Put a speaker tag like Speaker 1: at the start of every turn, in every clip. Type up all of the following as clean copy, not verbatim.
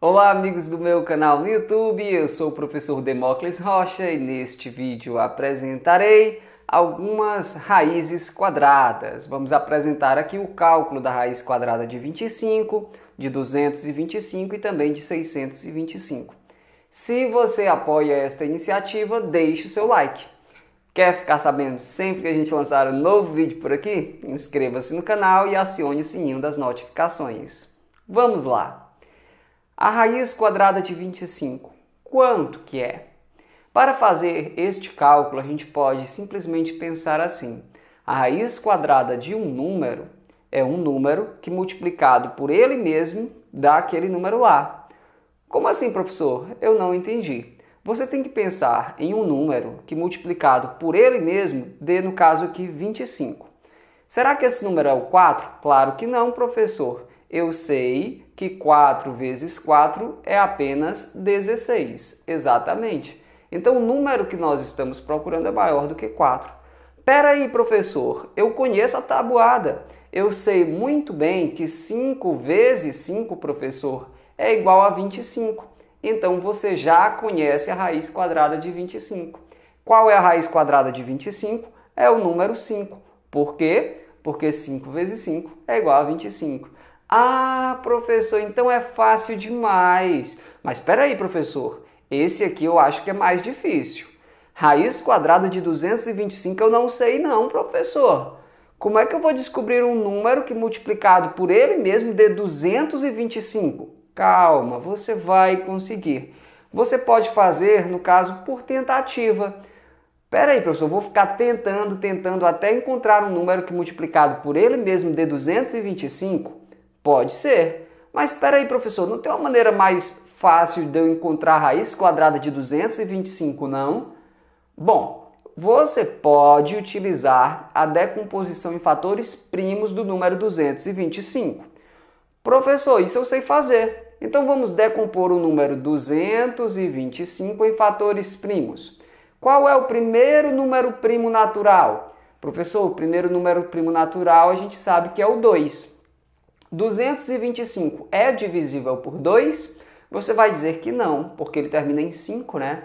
Speaker 1: Olá, amigos do meu canal no YouTube, eu sou o professor Demócles Rocha e neste vídeo apresentarei algumas raízes quadradas. Vamos apresentar aqui o cálculo da raiz quadrada de 25, de 225 e também de 625. Se você apoia esta iniciativa, deixe o seu like. Quer ficar sabendo sempre que a gente lançar um novo vídeo por aqui? Inscreva-se no canal e acione o sininho das notificações. Vamos lá! A raiz quadrada de 25, quanto que é? Para fazer este cálculo, a gente pode simplesmente pensar assim. A raiz quadrada de um número é um número que multiplicado por ele mesmo dá aquele número lá. Como assim, professor? Eu não entendi. Você tem que pensar em um número que multiplicado por ele mesmo dê, no caso aqui, 25. Será que esse número é o 4? Claro que não, professor. Eu sei que 4 vezes 4 é apenas 16. Exatamente. Então, o número que nós estamos procurando é maior do que 4. Espera aí, professor, eu conheço a tabuada. Eu sei muito bem que 5 vezes 5, professor, é igual a 25. Então, você já conhece a raiz quadrada de 25. Qual é a raiz quadrada de 25? É o número 5. Por quê? Porque 5 vezes 5 é igual a 25. Ah, professor, então é fácil demais. Mas espera aí, professor, esse aqui eu acho que é mais difícil. Raiz quadrada de 225 eu não sei não, professor. Como é que eu vou descobrir um número que multiplicado por ele mesmo dê 225? Calma, você vai conseguir. Você pode fazer, no caso, por tentativa. Espera aí, professor, vou ficar tentando até encontrar um número que multiplicado por ele mesmo dê 225? Pode ser. Mas espera aí, professor, não tem uma maneira mais fácil de eu encontrar a raiz quadrada de 225, não? Bom, você pode utilizar a decomposição em fatores primos do número 225. Professor, isso eu sei fazer. Então vamos decompor o número 225 em fatores primos. Qual é o primeiro número primo natural? Professor, o primeiro número primo natural a gente sabe que é o 2. 225 é divisível por 2? Você vai dizer que não, porque ele termina em 5, né?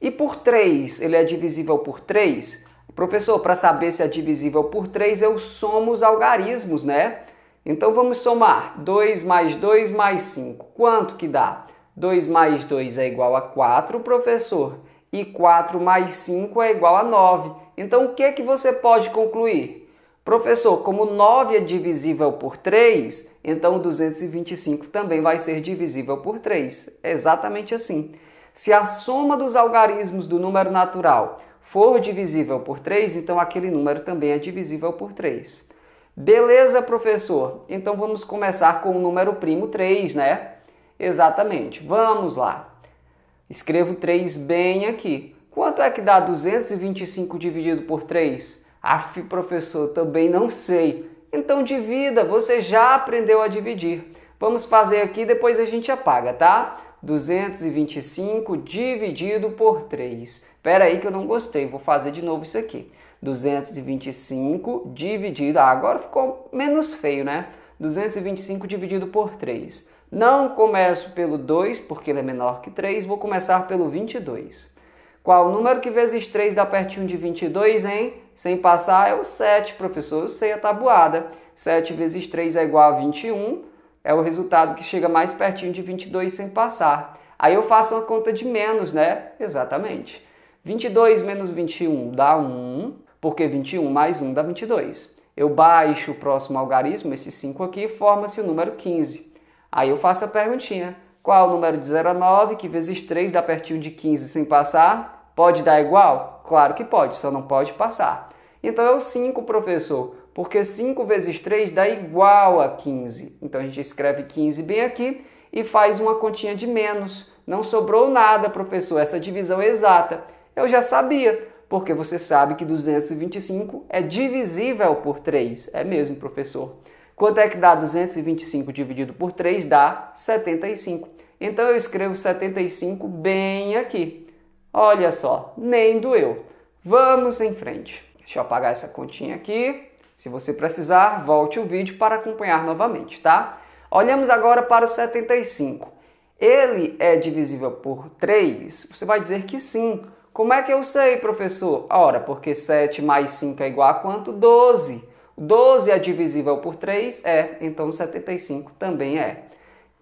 Speaker 1: E por 3, ele é divisível por 3? Professor, para saber se é divisível por 3, eu somo os algarismos, né? Então vamos somar 2 mais 2 mais 5. Quanto que dá? 2 mais 2 é igual a 4, professor. E 4 mais 5 é igual a 9. Então o que você pode concluir? Professor, como 9 é divisível por 3, então 225 também vai ser divisível por 3. É exatamente assim. Se a soma dos algarismos do número natural for divisível por 3, então aquele número também é divisível por 3. Beleza, professor? Então vamos começar com o número primo 3, né? Exatamente. Vamos lá. Escrevo 3 bem aqui. Quanto é que dá 225 dividido por 3? Aff, professor, também não sei. Então divida, você já aprendeu a dividir. Vamos fazer aqui, depois a gente apaga, tá? 225 dividido por 3. Espera aí que eu não gostei, vou fazer de novo isso aqui. 225 dividido... Ah, agora ficou menos feio, né? 225 dividido por 3. Não começo pelo 2, porque ele é menor que 3, vou começar pelo 22. Qual número que vezes 3 dá pertinho de 22, hein? Sem passar é o 7, professor. Eu sei a tabuada. 7 vezes 3 é igual a 21. É o resultado que chega mais pertinho de 22 sem passar. Aí eu faço uma conta de menos, né? Exatamente. 22 menos 21 dá 1, porque 21 mais 1 dá 22. Eu baixo o próximo algarismo, esse 5 aqui, forma-se o número 15. Aí eu faço a perguntinha. Qual o número de 0 a 9, que vezes 3 dá pertinho de 15 sem passar? Pode dar igual? Claro que pode, só não pode passar. Então é o 5, professor, porque 5 vezes 3 dá igual a 15. Então a gente escreve 15 bem aqui e faz uma continha de menos. Não sobrou nada, professor, essa divisão é exata. Eu já sabia, porque você sabe que 225 é divisível por 3. É mesmo, professor. Quanto é que dá 225 dividido por 3? Dá 75. Então eu escrevo 75 bem aqui. Olha só, nem doeu. Vamos em frente. Deixa eu apagar essa continha aqui. Se você precisar, volte o vídeo para acompanhar novamente, tá? Olhamos agora para o 75. ele é divisível por 3? Você vai dizer que sim. Como é que eu sei, professor? Ora, porque 7 mais 5 é igual a quanto? 12. 12 é divisível por 3? É, então 75 também é.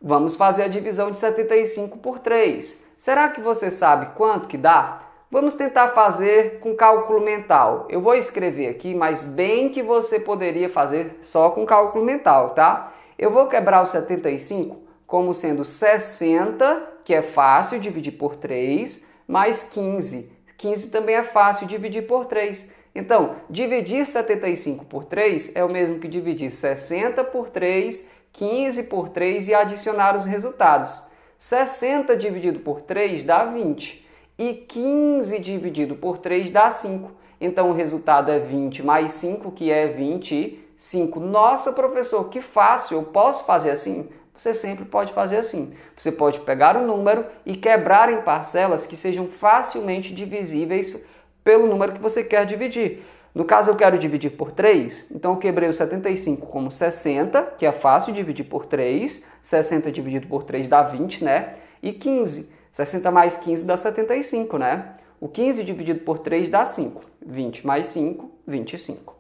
Speaker 1: Vamos fazer a divisão de 75 por 3. Será que você sabe quanto que dá? Vamos tentar fazer com cálculo mental. Eu vou escrever aqui, mas bem que você poderia fazer só com cálculo mental, tá? Eu vou quebrar o 75 como sendo 60, que é fácil dividir por 3, mais 15. 15 também é fácil dividir por 3. Então, dividir 75 por 3 é o mesmo que dividir 60 por 3, 15 por 3 e adicionar os resultados. 60 dividido por 3 dá 20 e 15 dividido por 3 dá 5. Então, o resultado é 20 mais 5, que é 25. Nossa, professor, que fácil, eu posso fazer assim? Você sempre pode fazer assim. Você pode pegar o número e quebrar em parcelas que sejam facilmente divisíveis pelo número que você quer dividir. No caso, eu quero dividir por 3, então eu quebrei o 75 como 60, que é fácil dividir por 3. 60 dividido por 3 dá 20, né? E 15. 60 mais 15 dá 75, né? O 15 dividido por 3 dá 5. 20 mais 5, 25.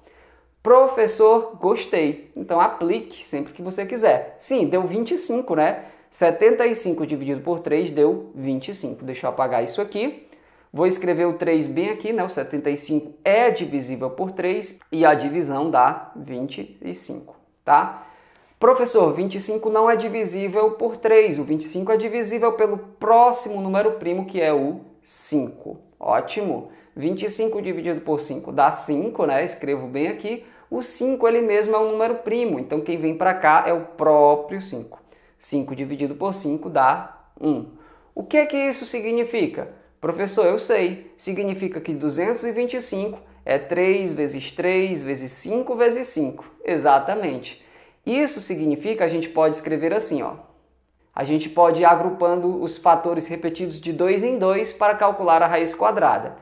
Speaker 1: Professor, gostei. Então aplique sempre que você quiser. Sim, deu 25, né? 75 dividido por 3 deu 25. Deixa eu apagar isso aqui. Vou escrever o 3 bem aqui, né? O 75 é divisível por 3 e a divisão dá 25, tá? Professor, 25 não é divisível por 3. O 25 é divisível pelo próximo número primo, que é o 5. Ótimo. 25 dividido por 5 dá 5, né? Escrevo bem aqui. O 5 ele mesmo é um número primo, então quem vem para cá é o próprio 5. 5 dividido por 5 dá 1. O que isso significa? Professor, eu sei. Significa que 225 é 3 vezes 3 vezes 5 vezes 5. Exatamente. Isso significa que a gente pode escrever assim, ó. A gente pode ir agrupando os fatores repetidos de 2 em 2 para calcular a raiz quadrada.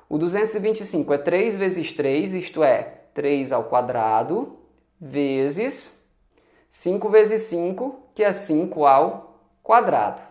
Speaker 1: O 225 é 3 vezes 3, isto é, 3 ao quadrado, vezes 5 vezes 5, que é 5 ao quadrado.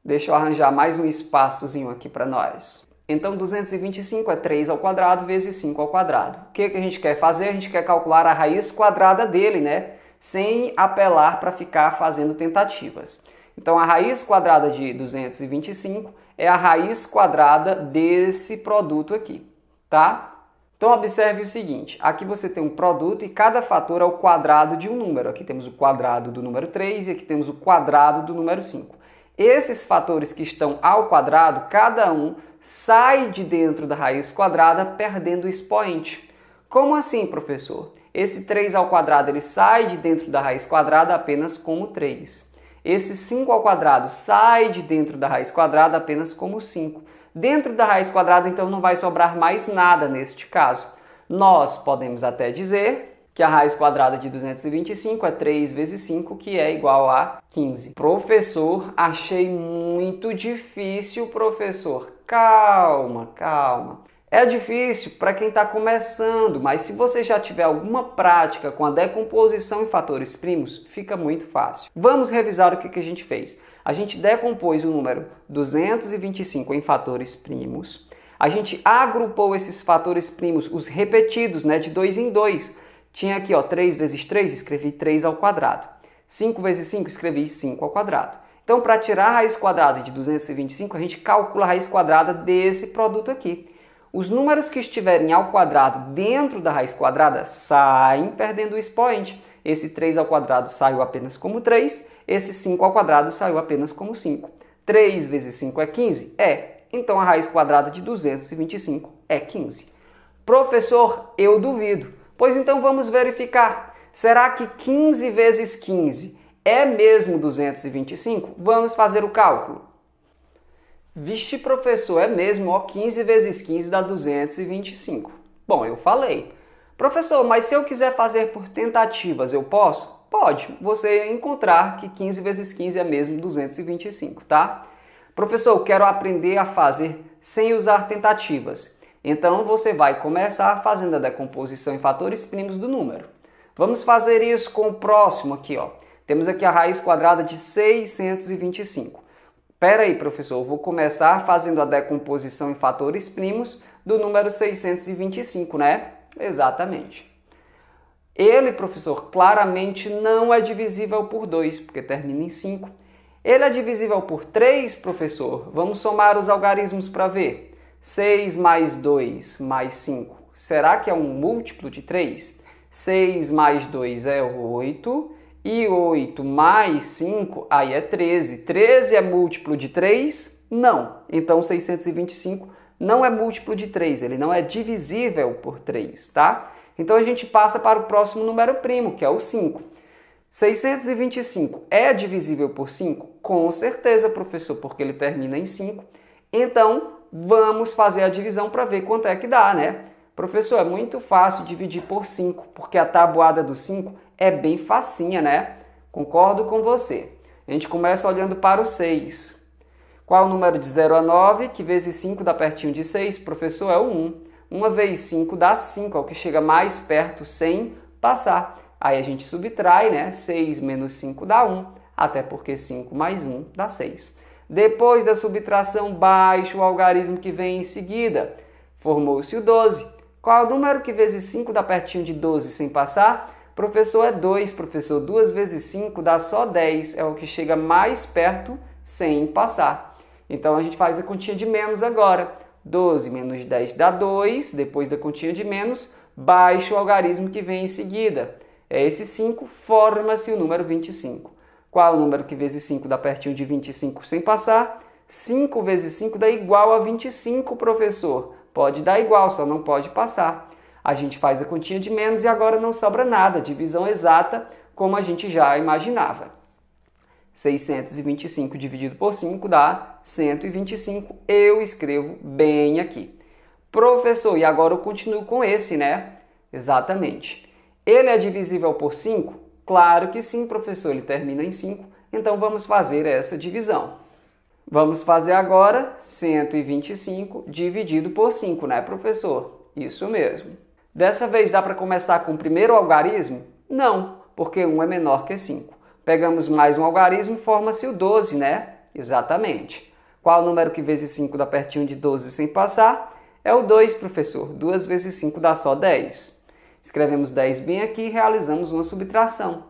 Speaker 1: Deixa eu arranjar mais um espaçozinho aqui para nós. Então, 225 é 3 ao quadrado vezes 5 ao quadrado. O que a gente quer fazer? A gente quer calcular a raiz quadrada dele, né? Sem apelar para ficar fazendo tentativas. Então, a raiz quadrada de 225 é a raiz quadrada desse produto aqui, tá? Então, observe o seguinte, aqui você tem um produto e cada fator é o quadrado de um número. Aqui temos o quadrado do número 3 e aqui temos o quadrado do número 5. Esses fatores que estão ao quadrado, cada um sai de dentro da raiz quadrada perdendo o expoente. Como assim, professor? Esse 3 ao quadrado ele sai de dentro da raiz quadrada apenas como 3. Esse 5 ao quadrado sai de dentro da raiz quadrada apenas como 5. Dentro da raiz quadrada, então, não vai sobrar mais nada neste caso. Nós podemos até dizer que a raiz quadrada de 225 é 3 vezes 5, que é igual a 15. Professor, achei muito difícil, professor. Calma, calma. É difícil para quem está começando, mas se você já tiver alguma prática com a decomposição em fatores primos, fica muito fácil. Vamos revisar o que a gente fez. A gente decompôs o número 225 em fatores primos. A gente agrupou esses fatores primos, os repetidos, né, de 2 em 2. Tinha aqui, ó, 3 vezes 3, escrevi 3 ao quadrado. 5 vezes 5, escrevi 5 ao quadrado. Então, para tirar a raiz quadrada de 225, a gente calcula a raiz quadrada desse produto aqui. Os números que estiverem ao quadrado dentro da raiz quadrada saem perdendo o expoente. Esse 3 ao quadrado saiu apenas como 3, esse 5 ao quadrado saiu apenas como 5. 3 vezes 5 é 15? É. Então, a raiz quadrada de 225 é 15. Professor, eu duvido. Pois então vamos verificar. Será que 15 vezes 15 é mesmo 225? Vamos fazer o cálculo. Vixe, professor, é mesmo, ó, 15 vezes 15 dá 225. Bom, eu falei. Professor, mas se eu quiser fazer por tentativas, eu posso? Pode. Você encontrar que 15 vezes 15 é mesmo 225, tá? Professor, eu quero aprender a fazer sem usar tentativas. Então, você vai começar fazendo a decomposição em fatores primos do número. Vamos fazer isso com o próximo aqui, ó. Temos aqui a raiz quadrada de 625. Espera aí, professor, eu vou começar fazendo a decomposição em fatores primos do número 625, né? Exatamente. Ele, professor, claramente não é divisível por 2, porque termina em 5. Ele é divisível por 3, professor? Vamos somar os algarismos para ver. 6 mais 2 mais 5. Será que é um múltiplo de 3? 6 mais 2 é 8. E 8 mais 5, aí é 13. 13 é múltiplo de 3? Não. Então, 625 não é múltiplo de 3. Ele não é divisível por 3, tá? Então, a gente passa para o próximo número primo, que é o 5. 625 é divisível por 5? Com certeza, professor, porque ele termina em 5. Então, vamos fazer a divisão para ver quanto é que dá, né? Professor, é muito fácil dividir por 5, porque a tabuada do 5 é bem facinha, né? Concordo com você. A gente começa olhando para o 6. Qual é o número de 0 a 9? Que vezes 5 dá pertinho de 6? Professor, é o 1. 1 vezes 5 dá 5, é o que chega mais perto sem passar. Aí a gente subtrai, né? 6 menos 5 dá 1, até porque 5 mais 1 dá 6. Depois da subtração, baixa o algarismo que vem em seguida. Formou-se o 12. Qual é o número que vezes 5 dá pertinho de 12 sem passar? Professor, é 2. Professor, 2 vezes 5 dá só 10. É o que chega mais perto sem passar. Então, a gente faz a continha de menos agora. 12 menos 10 dá 2. Depois da continha de menos, baixa o algarismo que vem em seguida. É esse 5, forma-se o número 25. Qual é o número que vezes 5 dá pertinho de 25 sem passar? 5 vezes 5 dá igual a 25, professor. Pode dar igual, só não pode passar. A gente faz a continha de menos e agora não sobra nada. Divisão exata, como a gente já imaginava. 625 dividido por 5 dá 125. Eu escrevo bem aqui. Professor, e agora eu continuo com esse, né? Exatamente. Ele é divisível por 5? Claro que sim, professor. Ele termina em 5. Então, vamos fazer essa divisão. Vamos fazer agora 125 dividido por 5, né, professor? Isso mesmo. Dessa vez dá para começar com o primeiro algarismo? Não, porque 1 é menor que 5. Pegamos mais um algarismo e forma-se o 12, né? Exatamente. Qual o número que vezes 5 dá pertinho de 12 sem passar? É o 2, professor. 2 vezes 5 dá só 10. Escrevemos 10 bem aqui e realizamos uma subtração.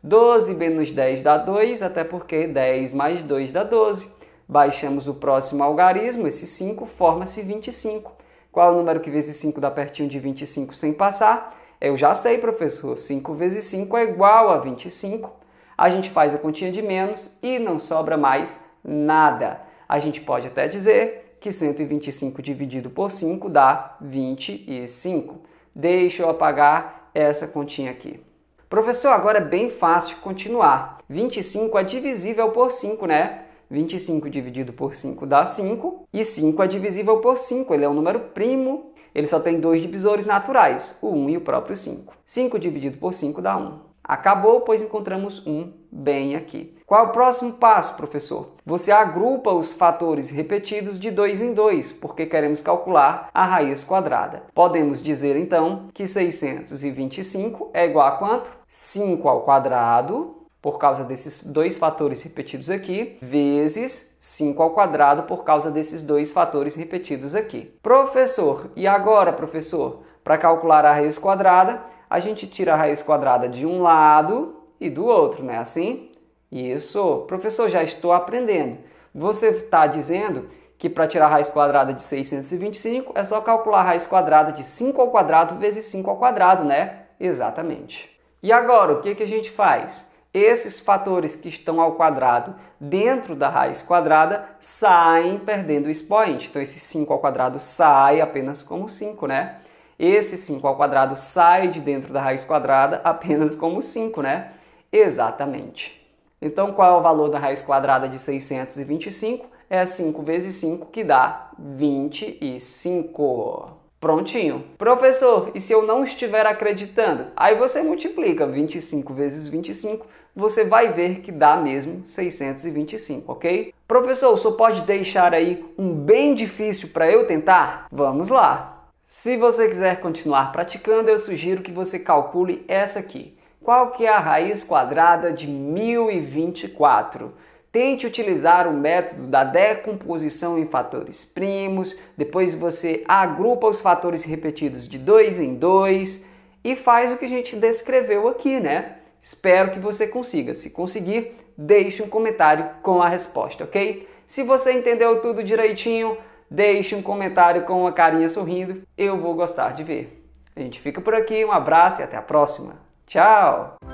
Speaker 1: 12 menos 10 dá 2, até porque 10 mais 2 dá 12. Baixamos o próximo algarismo, esse 5, forma-se 25. Qual é o número que vezes 5 dá pertinho de 25 sem passar? Eu já sei, professor. 5 vezes 5 é igual a 25. A gente faz a continha de menos e não sobra mais nada. A gente pode até dizer que 125 dividido por 5 dá 25. Deixa eu apagar essa continha aqui. Professor, agora é bem fácil continuar. 25 é divisível por 5, né? 25 dividido por 5 dá 5, e 5 é divisível por 5, ele é um número primo, ele só tem dois divisores naturais, o 1 e o próprio 5. 5 dividido por 5 dá 1. Acabou, pois encontramos 1 bem aqui. Qual é o próximo passo, professor? Você agrupa os fatores repetidos de 2 em 2, porque queremos calcular a raiz quadrada. Podemos dizer, então, que 625 é igual a quanto? 5 ao quadrado, por causa desses dois fatores repetidos aqui, vezes 5 ao quadrado por causa desses dois fatores repetidos aqui. Professor, e agora, professor? Para calcular a raiz quadrada, a gente tira a raiz quadrada de um lado e do outro, não é assim? Isso. Professor, já estou aprendendo. Você está dizendo que para tirar a raiz quadrada de 625 é só calcular a raiz quadrada de 5 ao quadrado vezes 5 ao quadrado, né? Exatamente. E agora, o que a gente faz? Esses fatores que estão ao quadrado dentro da raiz quadrada saem perdendo o expoente. Então, esse 5 ao quadrado sai apenas como 5, né? Esse 5 ao quadrado sai de dentro da raiz quadrada apenas como 5, né? Exatamente. Então, qual é o valor da raiz quadrada de 625? É 5 vezes 5, que dá 25. Prontinho. Professor, e se eu não estiver acreditando? Aí você multiplica 25 vezes 25, você vai ver que dá mesmo 625, ok? Professor, o senhor pode deixar aí um bem difícil para eu tentar? Vamos lá! Se você quiser continuar praticando, eu sugiro que você calcule essa aqui. Qual que é a raiz quadrada de 1024? Tente utilizar o método da decomposição em fatores primos, depois você agrupa os fatores repetidos de 2 em 2 e faz o que a gente descreveu aqui, né? Espero que você consiga. Se conseguir, deixe um comentário com a resposta, ok? Se você entendeu tudo direitinho, deixe um comentário com uma carinha sorrindo, eu vou gostar de ver. A gente fica por aqui, um abraço e até a próxima. Tchau!